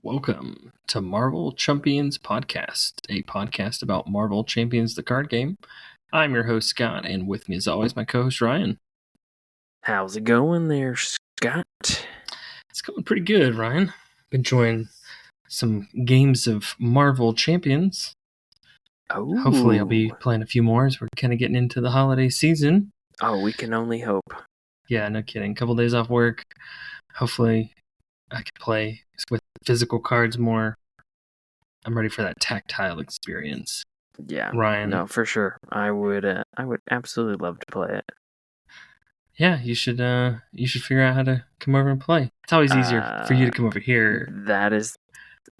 Welcome to Marvel Champions Podcast, a podcast about Marvel Champions the card game. I'm your host, Scott, and with me as always, my co-host, Ryan. How's it going there, Scott? It's going pretty good, Ryan. Been enjoying some games of Marvel Champions. Oh, Hopefully I'll be playing a few more as we're kind of getting into the holiday season. Oh, we can only hope. Yeah, no kidding. A couple days off work. Hopefully I can play with physical cards more. I'm ready for that tactile experience. Yeah, Ryan. No, for sure. I would absolutely love to play it. Yeah, you should figure out how to come over and play. It's always easier for you to come over here. That is,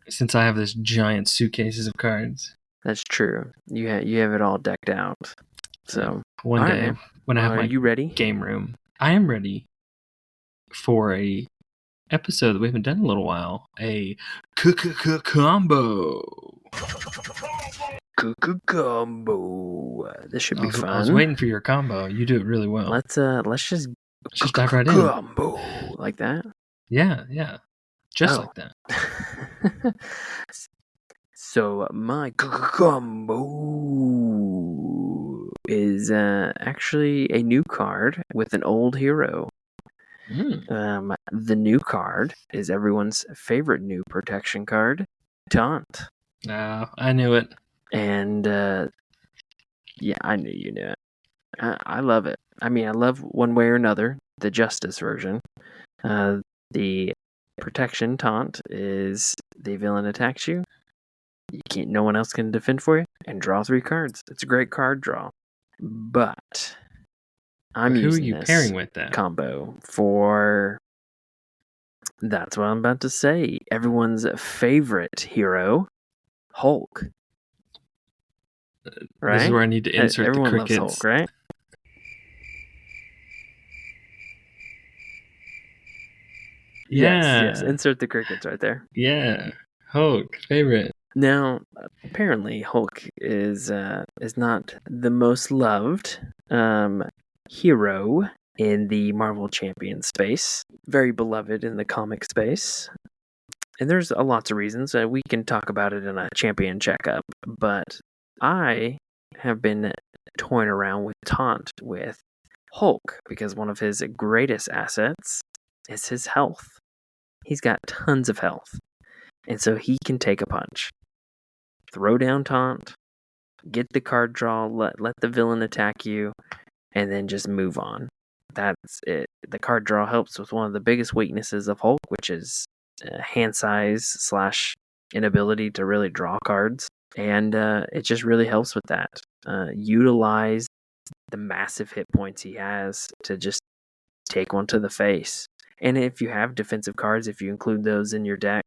since I have this giant suitcases of cards. That's true. You have it all decked out. So one day when I have my you ready? Game room, I am ready for a episode that we haven't done in a little while. A combo. Combo. This should be fun. I was waiting for your combo. You do it really well. Let's just dive right in. Combo like that. Yeah, just like that. So my combo is actually a new card with an old hero. The new card is everyone's favorite new protection card, Taunt. I knew it. And yeah, I knew you knew it. I love it. I mean, I love one way or another the Justice version. The protection Taunt is the villain attacks you. No one else can defend for you, and draw 3 cards. It's a great card draw. But I'm who using are you this pairing with that combo for. That's what I'm about to say. Everyone's favorite hero, Hulk. Right? This is where I need to insert Everyone the crickets. loves Hulk, right? Yeah. Yes. Insert the crickets right there. Yeah. Hulk, favorite. Now, apparently, Hulk is not the most loved hero in the Marvel Champion space. Very beloved in the comic space. And there's lots of reasons. We can talk about it in a champion checkup. But I have been toying around with Taunt with Hulk because one of his greatest assets is his health. He's got tons of health. And so he can take a punch. Throw down Taunt, get the card draw, let the villain attack you, and then just move on. That's it. The card draw helps with one of the biggest weaknesses of Hulk, which is hand size / inability to really draw cards. And it just really helps with that. Utilize the massive hit points he has to just take one to the face. And if you have defensive cards, if you include those in your deck,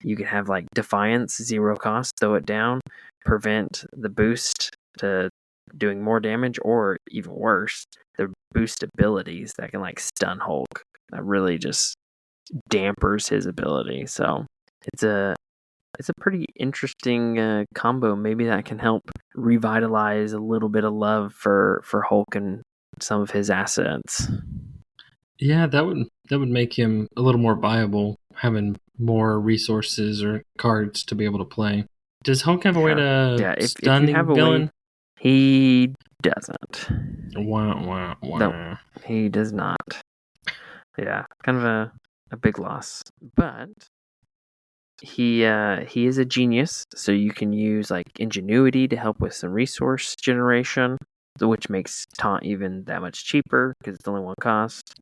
you can have like Defiance, 0 cost, throw it down, prevent the boost to doing more damage, or even worse, the boost abilities that can like stun Hulk. That really just dampers his ability. So it's a pretty interesting combo. Maybe that can help revitalize a little bit of love for Hulk and some of his assets. Yeah, that would make him a little more viable, having more resources or cards to be able to play. Does Hulk have a way to stun the villain? He doesn't. Wah. No, he does not. Yeah, kind of a big loss. But he is a genius, so you can use like ingenuity to help with some resource generation, which makes Taunt even that much cheaper because it's only 1 cost.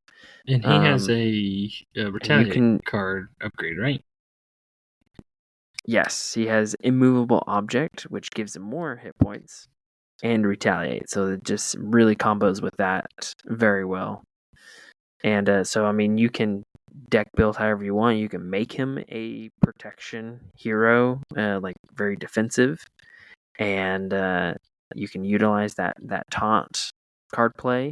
And he has a retaliate card upgrade, right? Yes, he has Immovable Object, which gives him more hit points, and Retaliate. So it just really combos with that very well. And so, I mean, you can deck build however you want. You can make him a protection hero, like very defensive, and you can utilize that Taunt card play.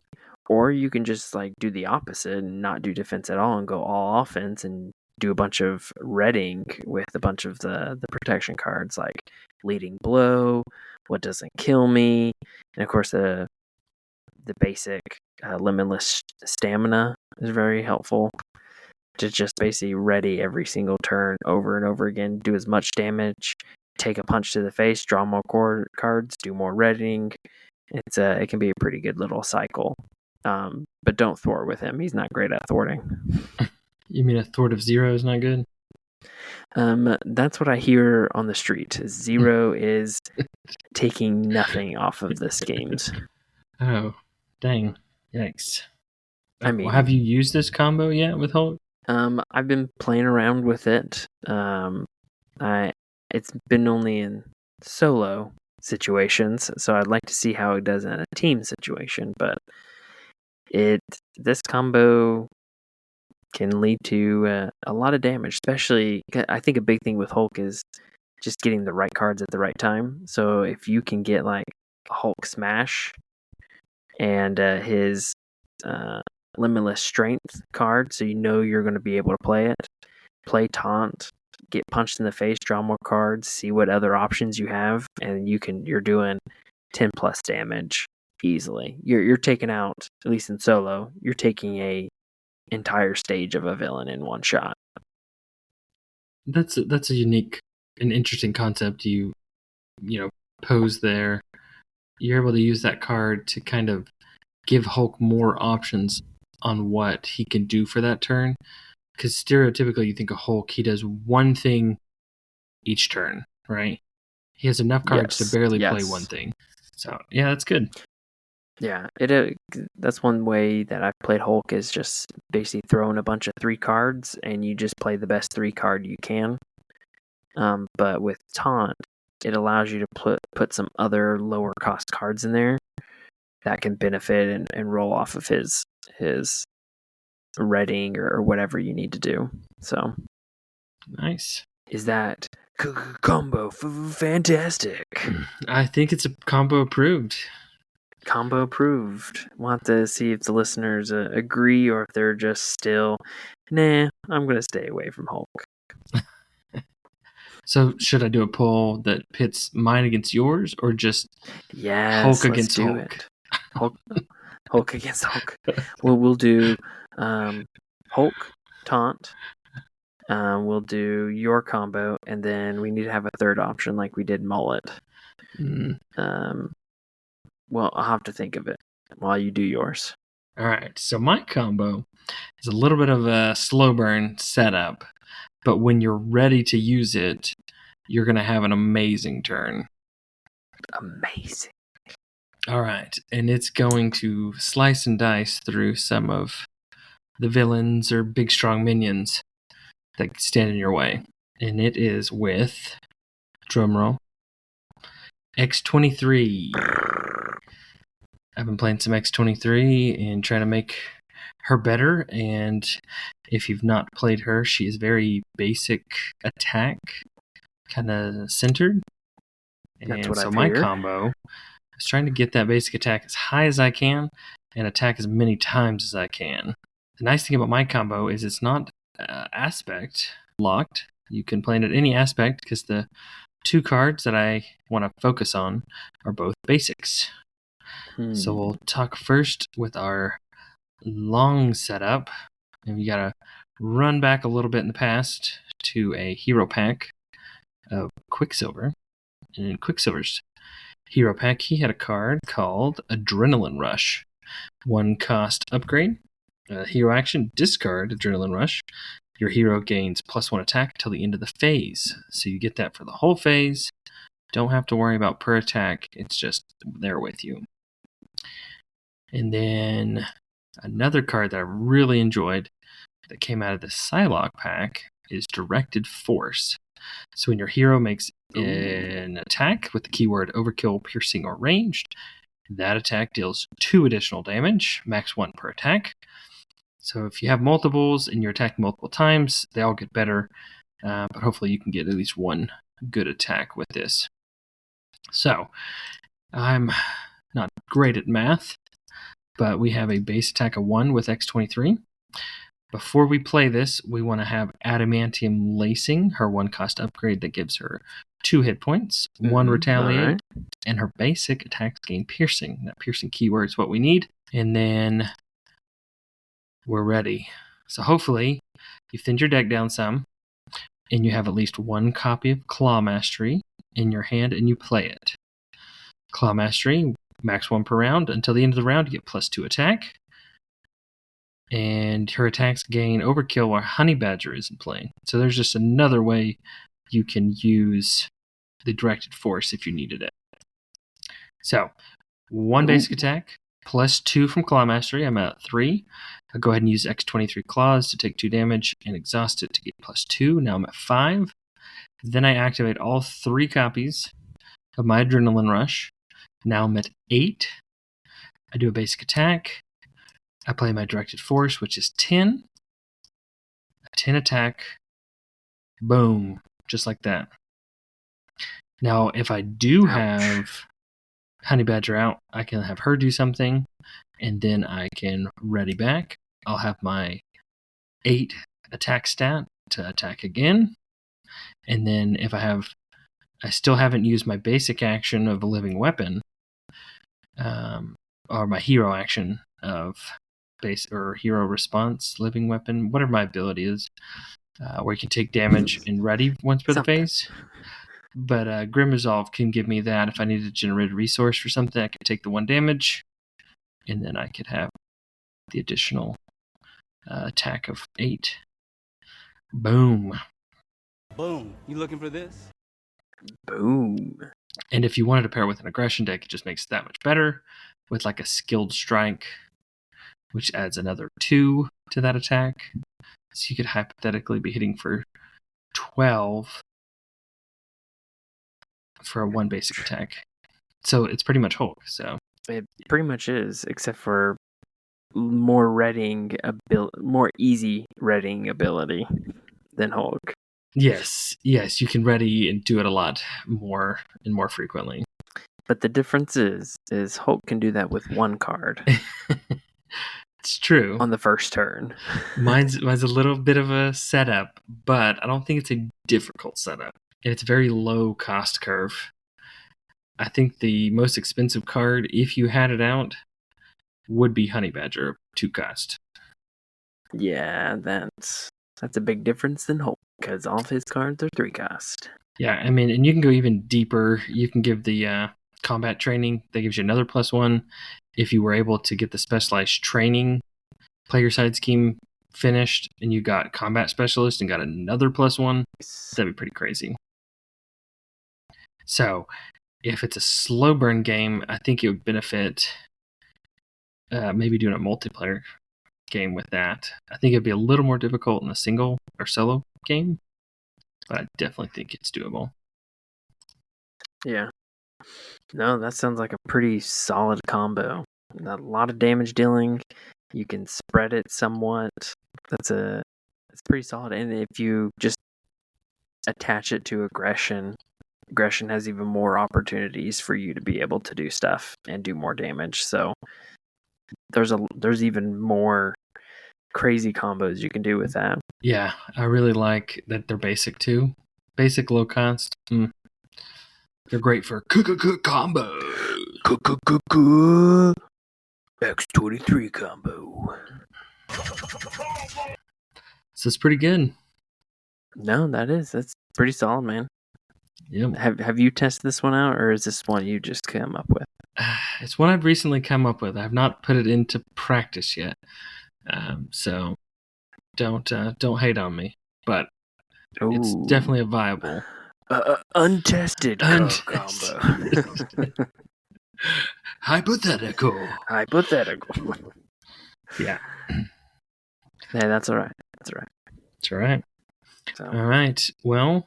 Or you can just like do the opposite and not do defense at all and go all offense and do a bunch of redding with a bunch of the protection cards like Leading Blow, What Doesn't Kill Me, and of course the basic Limitless Stamina is very helpful. to just basically ready every single turn over and over again, do as much damage, take a punch to the face, draw more cards, do more readying. It can be a pretty good little cycle. But don't thwart with him. He's not great at thwarting. You mean a thwart of 0 is not good? That's what I hear on the street. 0 is taking nothing off of the schemes. Oh, dang. Yikes. I mean, have you used this combo yet with Hulk? I've been playing around with it. It's been only in solo situations, so I'd like to see how it does in a team situation, but this combo can lead to a lot of damage, especially I think a big thing with Hulk is just getting the right cards at the right time. So if you can get like Hulk Smash and his Limitless Strength card, so you know you're going to be able to play it, play Taunt, get punched in the face, draw more cards, see what other options you have, and you're doing 10 plus damage easily. You're taking out, at least in solo, you're taking a entire stage of a villain in one shot. That's a unique and interesting concept you pose there. You're able to use that card to kind of give Hulk more options on what he can do for that turn. Because stereotypically, you think of Hulk, he does one thing each turn, right? He has enough cards to barely play one thing. So, yeah, that's good. Yeah, that's one way that I've played Hulk is just basically throwing a bunch of 3 cards, and you just play the best 3 card you can. But with Taunt, it allows you to put some other lower cost cards in there that can benefit and roll off of his readying or whatever you need to do. So nice. Is that combo fantastic? I think it's a combo approved. Combo approved. Want to see if the listeners agree or if they're just still, nah, I'm going to stay away from Hulk. So should I do a poll that pits mine against yours or just Hulk against Hulk? Hulk against Hulk. We'll do Hulk, Taunt. We'll do your combo, and then we need to have a third option like we did Mullet. Well, I'll have to think of it while you do yours. All right. So my combo is a little bit of a slow burn setup, but when you're ready to use it, you're going to have an amazing turn. Amazing. All right. And it's going to slice and dice through some of the villains or big, strong minions that stand in your way. And it is with, drumroll, X-23. I've been playing some X-23 and trying to make her better. And if you've not played her, she is very basic attack, kind of centered. That's what so my combo is trying to get that basic attack as high as I can and attack as many times as I can. The nice thing about my combo is it's not aspect locked. You can play it at any aspect because the 2 cards that I want to focus on are both basics. So we'll talk first with our long setup. And we got to run back a little bit in the past to a hero pack of Quicksilver. And in Quicksilver's hero pack, he had a card called Adrenaline Rush. 1 cost upgrade. Hero action, discard Adrenaline Rush. Your hero gains +1 attack till the end of the phase. So you get that for the whole phase. Don't have to worry about per attack. It's just there with you. And then another card that I really enjoyed that came out of the Psylocke pack is Directed Force. So when your hero makes an attack with the keyword Overkill, Piercing, or Ranged, that attack deals 2 additional damage, max 1 per attack. So if you have multiples and you're attacking multiple times, they all get better. But hopefully you can get at least 1 good attack with this. So I'm not great at math, but we have a base attack of 1 with X-23. Before we play this, we want to have Adamantium Lacing, her 1 cost upgrade that gives her 2 hit points, 1 Retaliate, and her basic attacks gain Piercing. That Piercing keyword is what we need. And then we're ready. So hopefully you've thinned your deck down some, and you have at least one copy of Claw Mastery in your hand, and you play it. Claw Mastery, max 1 per round. Until the end of the round, you get +2 attack. And her attacks gain overkill while Honey Badger isn't playing. So there's just another way you can use the directed force if you needed it. So, 1 basic attack, +2 from Claw Mastery. I'm at 3. I'll go ahead and use X23 Claws to take 2 damage and exhaust it to get +2. Now I'm at 5. Then I activate all 3 copies of my Adrenaline Rush. Now I'm at 8. I do a basic attack. I play my directed force, which is 10. A 10 attack. Boom. Just like that. Now, if I do have Honey Badger out, I can have her do something, and then I can ready back. I'll have my 8 attack stat to attack again. And then if I still haven't used my basic action of a living weapon, or my hero action of base or hero response, living weapon, whatever my ability is, where you can take damage and ready once per the phase. But Grim Resolve can give me that. If I need to generate a resource for something, I can take the 1 damage, and then I could have the additional attack of 8. Boom. Boom. You looking for this? Boom. And if you wanted to pair with an aggression deck, it just makes it that much better with like a skilled strike, which adds another 2 to that attack. So you could hypothetically be hitting for 12 for a 1 basic attack. So it's pretty much Hulk. So it pretty much is, except for more easy readying ability than Hulk. Yes, you can ready and do it a lot more and more frequently. But the difference is Hulk can do that with 1 card. It's true. On the first turn. Mine's a little bit of a setup, but I don't think it's a difficult setup. And it's a very low cost curve. I think the most expensive card, if you had it out, would be Honey Badger, 2 cost. Yeah, that's a big difference than Hulk, because all of his cards are 3 cost. Yeah, I mean, and you can go even deeper. You can give the combat training. That gives you another +1. If you were able to get the specialized training player side scheme finished, and you got combat specialist and got another +1, that'd be pretty crazy. So, if it's a slow burn game, I think it would benefit maybe doing a multiplayer game with that. I think it'd be a little more difficult in a single or solo game, but I definitely think it's doable. Yeah. No, that sounds like a pretty solid combo. A lot of damage dealing. You can spread it somewhat. It's pretty solid. And if you just attach it to aggression has even more opportunities for you to be able to do stuff and do more damage. So there's even more crazy combos you can do with that. Yeah, I really like that they're basic too. Basic, low cost. They're great for combo. X23 combo. So it's pretty good. No, that's pretty solid, man. Yep. Have you tested this one out, or is this one you just come up with? It's one I've recently come up with. I've not put it into practice yet. So don't hate on me, but it's definitely a viable untested combo. Hypothetical. Yeah. Yeah, that's all right. It's all right. So. All right. Well,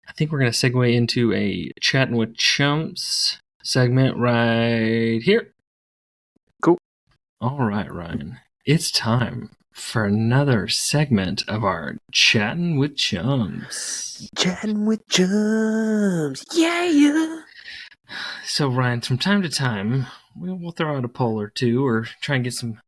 I think we're going to segue into a Chatting with Chumps segment right here. Cool. All right, Ryan. It's time for another segment of our Chatting with Chums. Chatting with Chums. Yeah. So, Ryan, from time to time, we'll throw out a poll or two or try and get some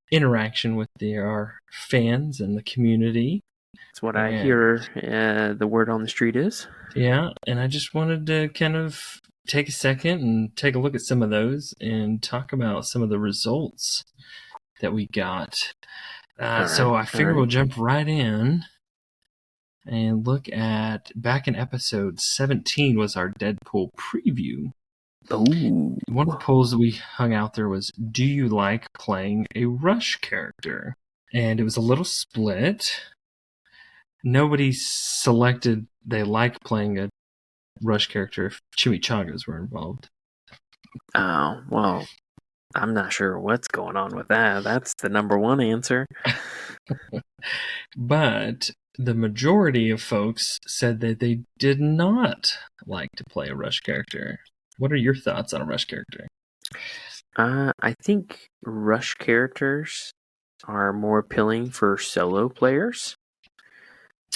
interaction with our fans and the community. That's what I hear the word on the street is. Yeah, and I just wanted to kind of take a second and take a look at some of those and talk about some of the results that we got. So I figure we'll right. jump right in and look at back in episode 17 was our Deadpool preview. Ooh. One of the polls that we hung out there was, do you like playing a Rush character? And it was a little split. Nobody selected they like playing a Rush character if chimichangas were involved. Oh, well, I'm not sure what's going on with that. That's the number one answer. But the majority of folks said that they did not like to play a Rush character. What are your thoughts on a Rush character? I think Rush characters are more appealing for solo players.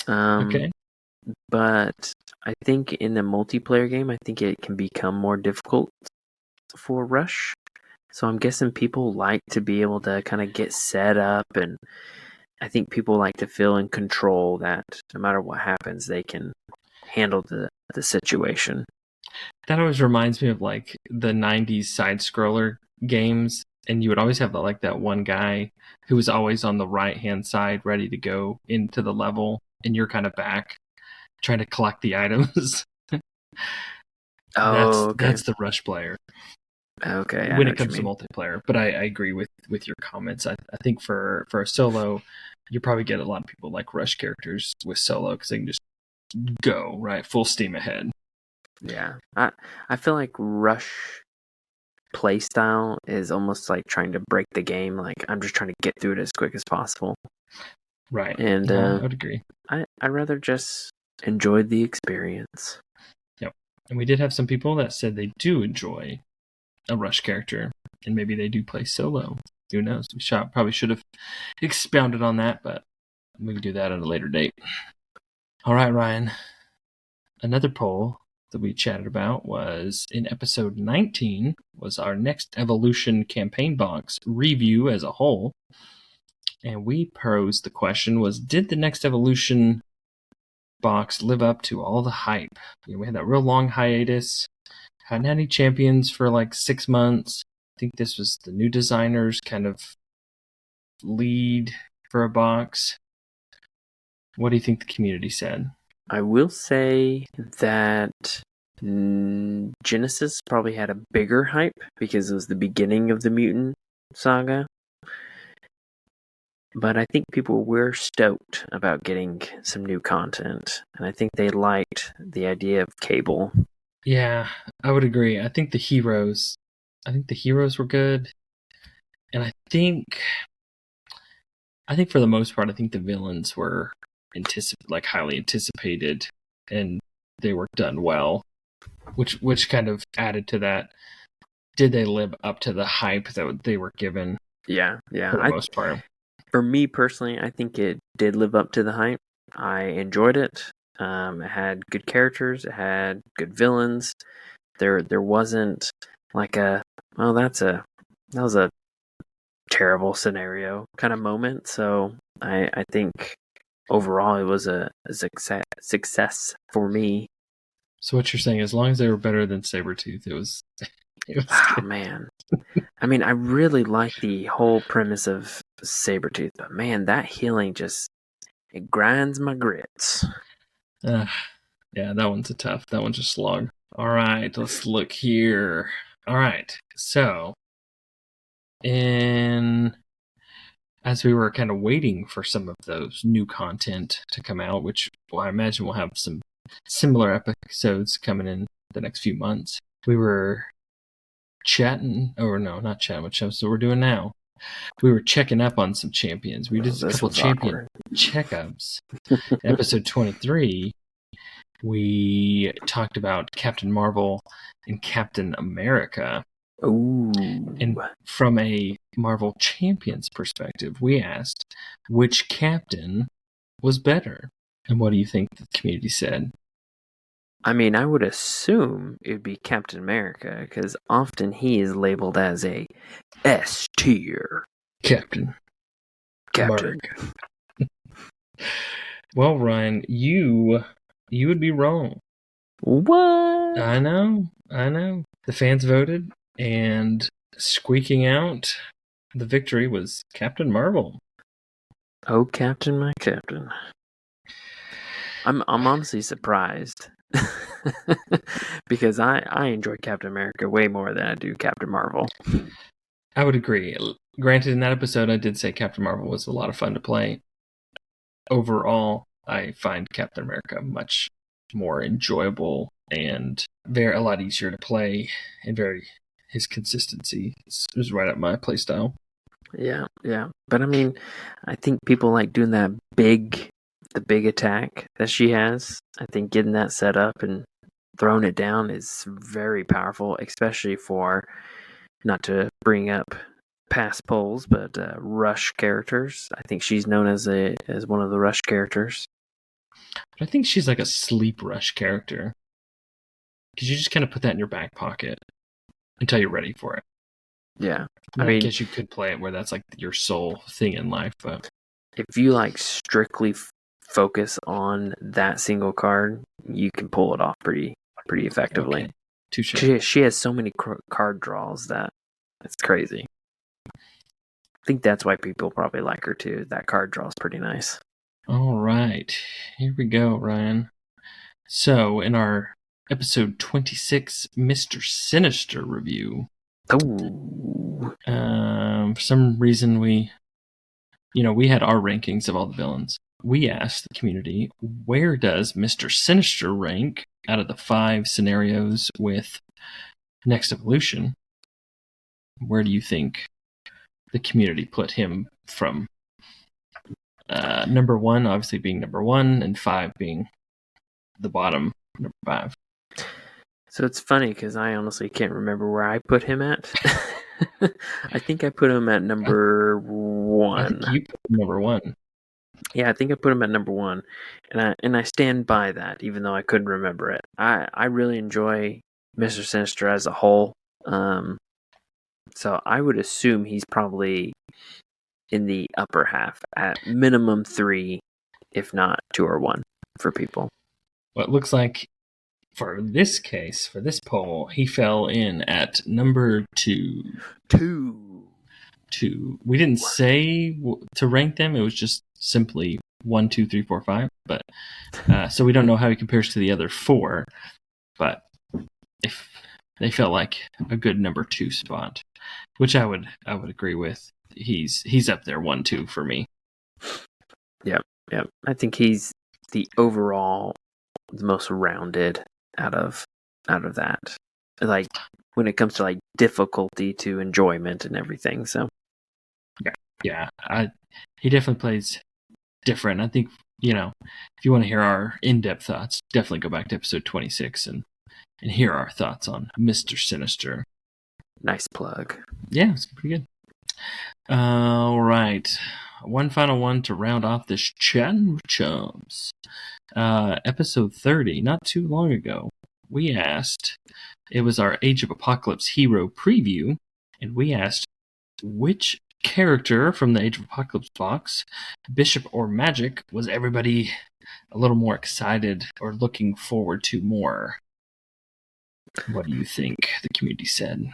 Okay. But I think in a multiplayer game, I think it can become more difficult for Rush. So I'm guessing people like to be able to kind of get set up, and I think people like to feel in control that no matter what happens, they can handle the situation. That always reminds me of like the 90s side scroller games, and you would always have that one guy who was always on the right hand side ready to go into the level, and you're kind of back trying to collect the items. Oh, okay. That's the Rush player Okay, I when know it what you comes to mean. multiplayer. But I agree with your comments. I think for a solo, you probably get a lot of people like Rush characters with solo because they can just go right full steam ahead. Yeah, I feel like Rush playstyle is almost like trying to break the game. Like I'm just trying to get through it as quick as possible. Right. And I would agree. I'd rather just enjoy the experience. Yep. And we did have some people that said they do enjoy a Rush character, and maybe they do play solo. Who knows? We probably should have expounded on that, but we can do that at a later date. All right, Ryan. Another poll that we chatted about was in episode 19 was our Next Evolution campaign box review as a whole. And we posed the question was, did the Next Evolution box live up to all the hype? We had that real long hiatus. Hadn't had any champions for like 6 months. I think this was the new designers kind of lead for a box. What do you think the community said? I will say that Genesis probably had a bigger hype because it was the beginning of the Mutant saga. But I think people were stoked about getting some new content, and I think they liked the idea of Cable. Yeah, I would agree. I think the heroes were good, and I think for the most part, I think the villains were highly anticipated, and they were done well, which kind of added to that. Did they live up to the hype that they were given? Yeah. For the most part. For me personally, I think it did live up to the hype. I enjoyed it. It had good characters. It had good villains. There wasn't like that was a terrible scenario kind of moment. So I think overall it was a success for me. So what you're saying, as long as they were better than Sabretooth, it was Oh good. man. I mean, I really like the whole premise of Sabretooth, but man, that healing it grinds my grits. Yeah, that one's that one's a slog. All right, let's look here. All right, so as we were kind of waiting for some of those new content to come out, which I imagine we'll have some similar episodes coming in the next few months, we were chatting, or no, not chatting with chumps, so we're doing now. We were checking up on some champions. We did a couple champion checkups. Episode 23, we talked about Captain Marvel and Captain America. Ooh. And from a Marvel Champions perspective, we asked which captain was better. And what do you think the community said? I mean, I would assume it would be Captain America, because often he is labeled as a S tier. Captain. America. Well, Ryan, you would be wrong. What? I know. The fans voted, and squeaking out the victory was Captain Marvel. Oh, Captain, my Captain. I'm honestly surprised because I enjoy Captain America way more than I do Captain Marvel. I would agree. Granted, in that episode, I did say Captain Marvel was a lot of fun to play. Overall, I find Captain America much more enjoyable and a lot easier to play, and his consistency is right up my playstyle. Yeah. But I mean, I think people like doing the big attack that she has. I think getting that set up and throwing it down is very powerful, especially for, not to bring up past polls, but rush characters. I think she's known as one of the rush characters. But I think she's like a sleep rush character, because you just kind of put that in your back pocket until you're ready for it. Yeah. I guess you could play it where that's like your sole thing in life, but if you like strictly focus on that single card, you can pull it off pretty effectively. Okay. Touché. She has so many card draws that it's crazy. I think that's why people probably like her too. That card draw is pretty nice. All right, here we go, Ryan. So in our episode 26 Mr. Sinister review, for some reason we had our rankings of all the villains. We asked the community, where does Mr. Sinister rank out of the 5 scenarios with Next Evolution? Where do you think the community put him from number 1 obviously being number 1 and 5 being the bottom, number 5? So it's funny because I honestly can't remember where I put him at. I think I put him at number 1. I think you put him number 1. Yeah, I think I put him at number 1, and I stand by that, even though I couldn't remember it. I really enjoy Mr. Sinister as a whole, so I would assume he's probably in the upper half, at minimum 3, if not 2 or 1 for people. Well, it looks like for this case, for this poll, he fell in at number 2. 2. We didn't say to rank them. It was just simply 1, 2, 3, 4, 5. But so we don't know how he compares to the other 4. But if they felt like a good number 2 spot, which I would agree with. He's up there 1, 2 for me. Yep. I think he's the overall the most rounded out of that. Like when it comes to like difficulty to enjoyment and everything. So yeah, he definitely plays different. I think if you want to hear our in-depth thoughts, definitely go back to episode 26 and hear our thoughts on Mr. Sinister. Nice plug. Yeah, it's pretty good. All right, one final one to round off this Chatting with Chums. Episode 30, not too long ago, we asked, it was our Age of Apocalypse hero preview, and we asked which character from the Age of Apocalypse box, Bishop or Magic, was everybody a little more excited or looking forward to more? What do you think the community said?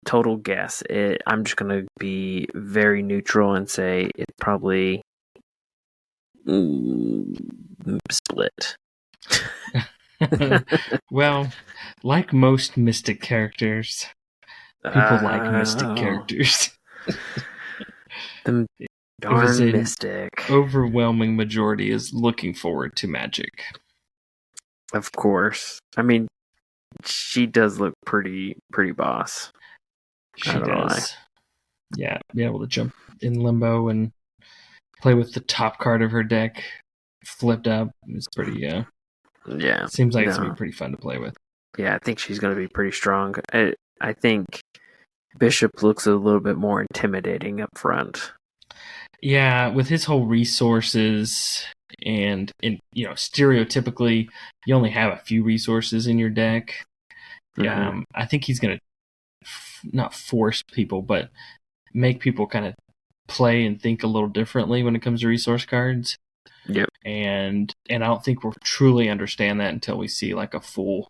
Total guess. I'm just going to be very neutral and say it's probably split. Well, like most mystic characters, people like mystic characters. The darn mystic. Overwhelming majority is looking forward to Magic. Of course. I mean, she does look pretty boss. She does. Yeah, be able to jump in limbo and play with the top card of her deck flipped up. It's pretty, yeah. Seems like it's going to be pretty fun to play with. Yeah, I think she's going to be pretty strong. I think Bishop looks a little bit more intimidating up front. Yeah, with his whole resources and stereotypically, you only have a few resources in your deck. Mm-hmm. I think he's going to not force people, but make people kind of play and think a little differently when it comes to resource cards. Yep. And I don't think we'll truly understand that until we see like a full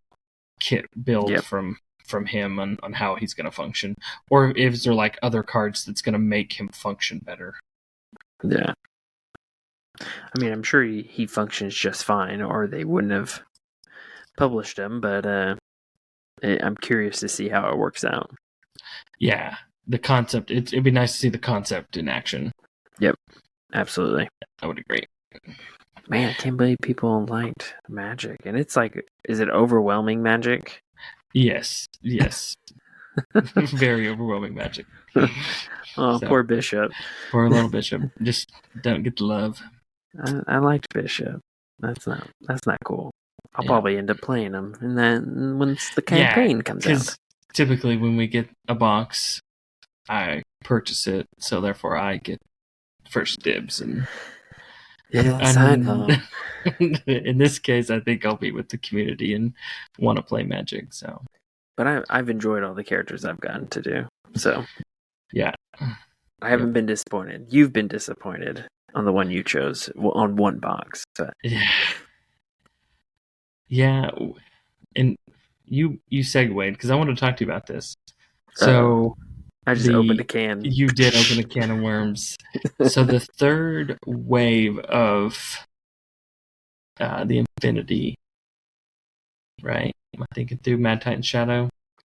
kit build from from him on how he's going to function, or if there like other cards that's going to make him function better. Yeah. I mean, I'm sure he functions just fine, or they wouldn't have published him, but I'm curious to see how it works out. Yeah, the concept, it'd be nice to see the concept in action. Yep, absolutely. That would be great. Man, I can't believe people liked Magic. And it's like, is it overwhelming Magic? Yes. Very overwhelming Magic. Oh, So, poor Bishop. Poor little Bishop. Just don't get the love. I liked Bishop. That's not cool. I'll probably end up playing him, and then once the campaign comes out. Typically, when we get a box, I purchase it, so therefore I get first dibs. And yes, I know. In this case, I think I'll be with the community and want to play Magic. So, but I've enjoyed all the characters I've gotten to do. So, yeah, I haven't been disappointed. You've been disappointed on the one you chose on one box. But. Yeah, and you segued because I wanted to talk to you about this. So I just opened a can. You did open a can of worms. So the third wave of the Infinity, right? Am I thinking through Mad Titan Shadow?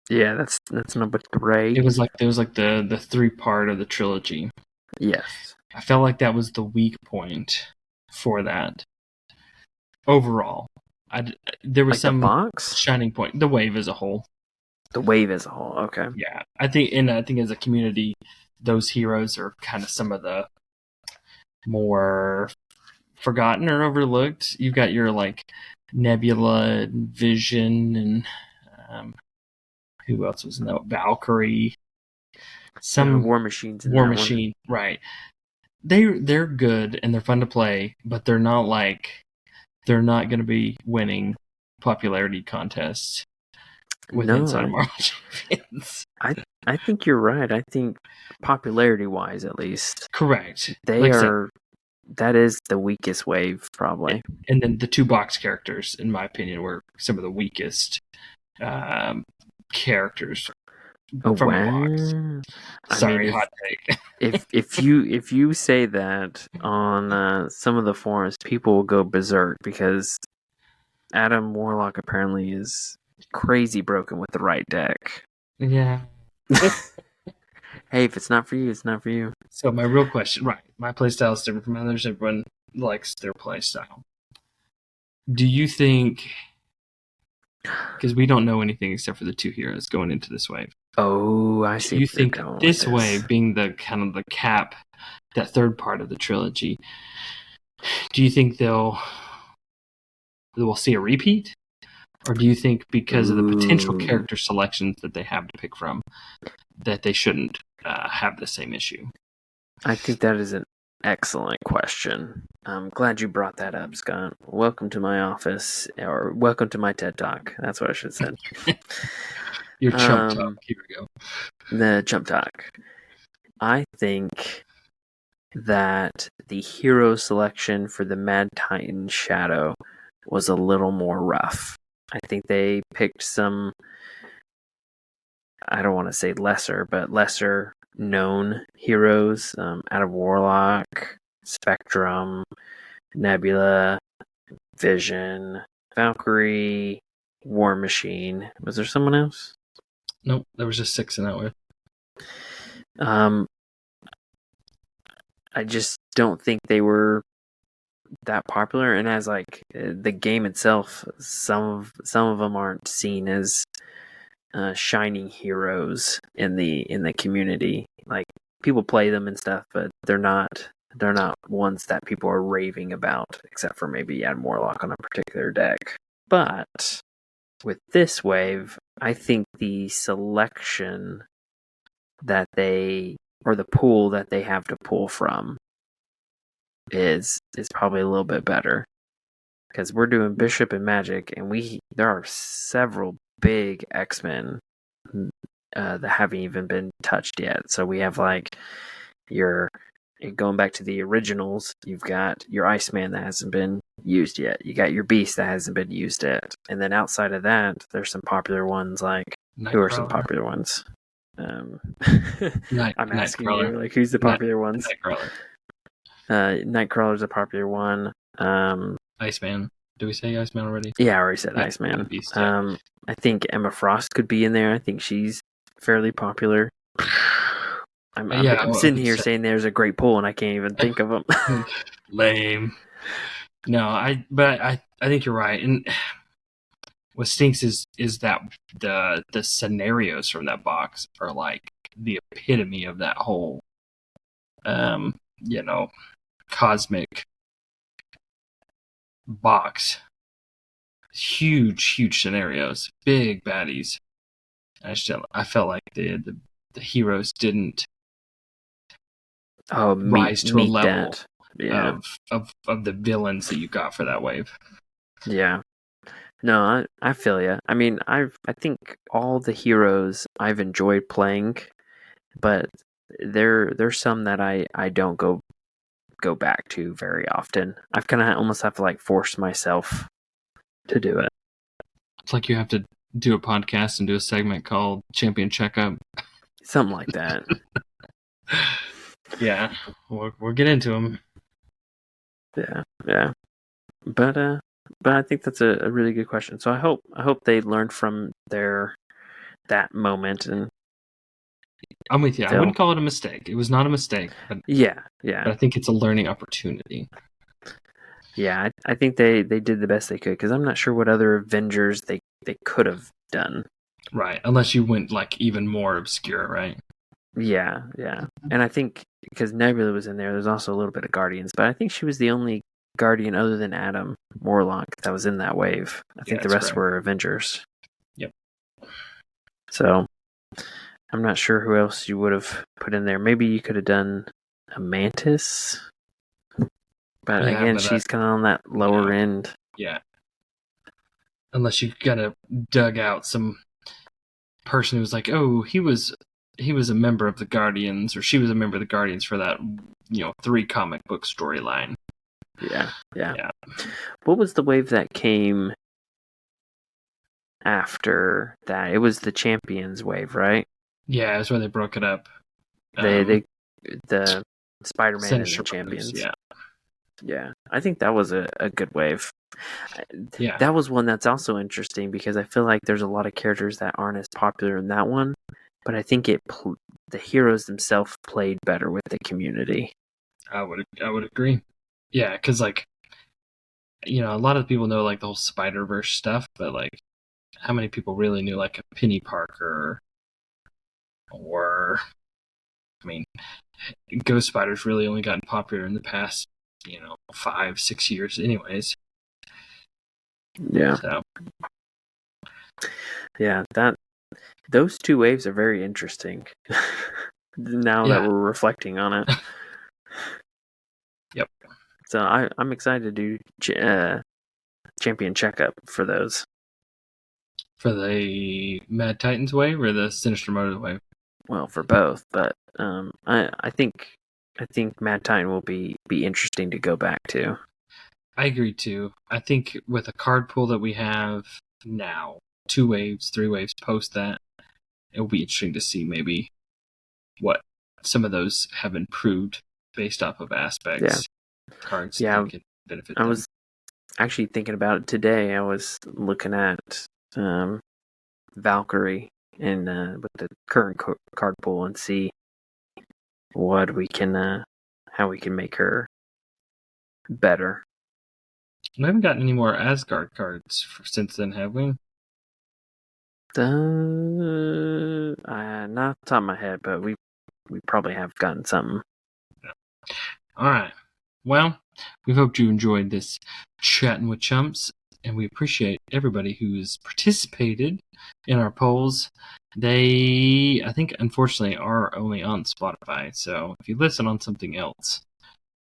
Yeah, that's number 3. It was like the 3-part of the trilogy. Yes, I felt like that was the weak point for that overall. There was some box? shining point. The wave as a whole. The wave as a whole. Okay. Yeah, I think as a community, those heroes are kind of some of the more forgotten or overlooked. You've got your like Nebula and Vision and who else was in that? Valkyrie. Some War Machines. War Machine, right? They're good and they're fun to play, but they're not going to be winning popularity contests inside of Marvel Champions. I think you're right. I think popularity-wise, at least, correct. They are. That is the weakest wave, probably. And then the 2 box characters, in my opinion, were some of the weakest characters. Oh, from wow. a box. Sorry, hot take. if you say that on some of the forums, people will go berserk because Adam Warlock apparently is crazy broken with the right deck. Yeah. Hey, if it's not for you, it's not for you. So my real question, right? My playstyle is different from others. Everyone likes their playstyle. Do you think? Because we don't know anything except for the 2 heroes going into this wave. Oh, I see. Do you think this wave, being the kind of the cap, that 3rd part of the trilogy, do you think we'll see a repeat? Or do you think because of the potential character selections that they have to pick from, that they shouldn't have the same issue? I think that is an excellent question. I'm glad you brought that up, Scott. Welcome to my office, or welcome to my TED Talk. That's what I should have said. Your chump talk. Here we go. The chump talk. I think that the hero selection for the Mad Titan Shadow was a little more rough. I think they picked some, I don't want to say lesser known heroes out of Warlock, Spectrum, Nebula, Vision, Valkyrie, War Machine. Was there someone else? Nope, there was just 6 in that way. I just don't think they were that popular, and as like the game itself, some of them aren't seen as shining heroes in the community. Like, people play them and stuff, but they're not ones that people are raving about, except for maybe Adam Warlock on a particular deck. But with this wave, I think the selection that or the pool that they have to pull from is probably a little bit better, because we're doing Bishop and Magic, and there are several big X-Men that haven't even been touched yet. So we have like going back to the originals, you've got your Iceman that hasn't been used yet. You got your Beast that hasn't been used yet. And then outside of that, there's some popular ones like Who are some Nightcrawler. popular ones? I'm asking Nightcrawler. you, like, who's the popular ones? Nightcrawler. Nightcrawler's a popular one. Iceman. Do we say Iceman already? Yeah, I already said Yeah, Iceman. Beast, yeah. I think Emma Frost could be in there. I think she's fairly popular. I'm sitting here saying there's a great pool, and I can't even think of them. Lame. No, I think you're right. And what stinks is that the scenarios from that box are like the epitome of that whole cosmic box. Huge scenarios, big baddies. I felt like the heroes didn't rise to a level of the villains that you got for that wave. Yeah. No, I feel ya. I mean, I think all the heroes I've enjoyed playing, but there's some that I don't go back to very often. I've kind of almost have to like force myself to do it. It's like you have to do a podcast and do a segment called Champion Checkup. Something like that. Yeah, we'll get into them. Yeah. But I think that's a really good question. So I hope they learned from that moment, and I'm with you. I wouldn't call it a mistake. It was not a mistake. But yeah. But I think it's a learning opportunity. Yeah, I think they did the best they could, because I'm not sure what other Avengers they could have done. Right, unless you went like even more obscure, right? Yeah. And I think because Nebula was in there, there's also a little bit of Guardians, but I think she was the only Guardian other than Adam Warlock that was in that wave. I think the rest were Avengers. Yep. So I'm not sure who else you would have put in there. Maybe you could have done a Mantis. But again, she's kind of on that lower end. Yeah. Unless you kind of dug out some person who was like, oh, he was a member of the Guardians, or she was a member of the Guardians for that, 3 comic book storyline. Yeah. What was the wave that came after that? It was the Champions wave, right? Yeah, that's where they broke it up. The Spider-Man and the Champions. Yeah. I think that was a good wave. Yeah. That was one that's also interesting, because I feel like there's a lot of characters that aren't as popular in that one, but I think the heroes themselves played better with the community. I would agree. Yeah, because a lot of people know like the whole Spider-Verse stuff, but like, how many people really knew like a Penny Parker, or Ghost Spider's really only gotten popular in the past 5-6 years, anyways. Yeah. So. Yeah, those 2 waves are very interesting. Now that we're reflecting on it. Yep. So I'm excited to do Champion Checkup for those. For the Mad Titans wave or the Sinister Motor wave? Well, for both, but I think Mad Titan will be interesting to go back to. I agree too. I think with the card pool that we have now, 2 waves, 3 waves post that, it will be interesting to see maybe what some of those have improved based off of aspects. Cards that could benefit them. I was actually thinking about it today. I was looking at Valkyrie and with the current card pool, and see what we can how we can make her better. We haven't gotten any more Asgard cards since then, have we? Not off the top of my head, but we probably have gotten something. Yeah. All right. Well, we hope you enjoyed this Chatting with Chumps, and we appreciate everybody who's participated in our polls. They, I think, unfortunately, are only on Spotify. So if you listen on something else,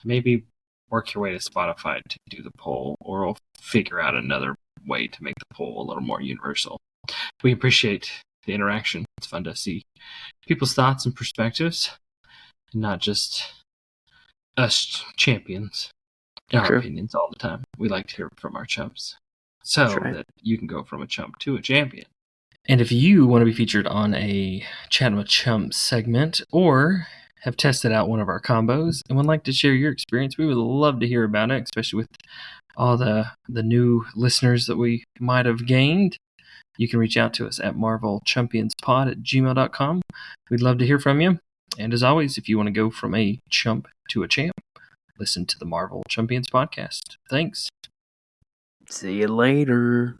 maybe work your way to Spotify to do the poll, or we'll figure out another way to make the poll a little more universal. We appreciate the interaction. It's fun to see people's thoughts and perspectives, and not just us champions in our opinions all the time. We like to hear from our chumps, so that you can go from a chump to a champion. And if you want to be featured on a Chatting with Chumps segment or have tested out one of our combos and would like to share your experience, we would love to hear about it, especially with all the new listeners that we might have gained. You can reach out to us at marvelchampionspod@gmail.com. We'd love to hear from you. And as always, if you want to go from a chump to a champ, listen to the Marvel Champions podcast. Thanks. See you later.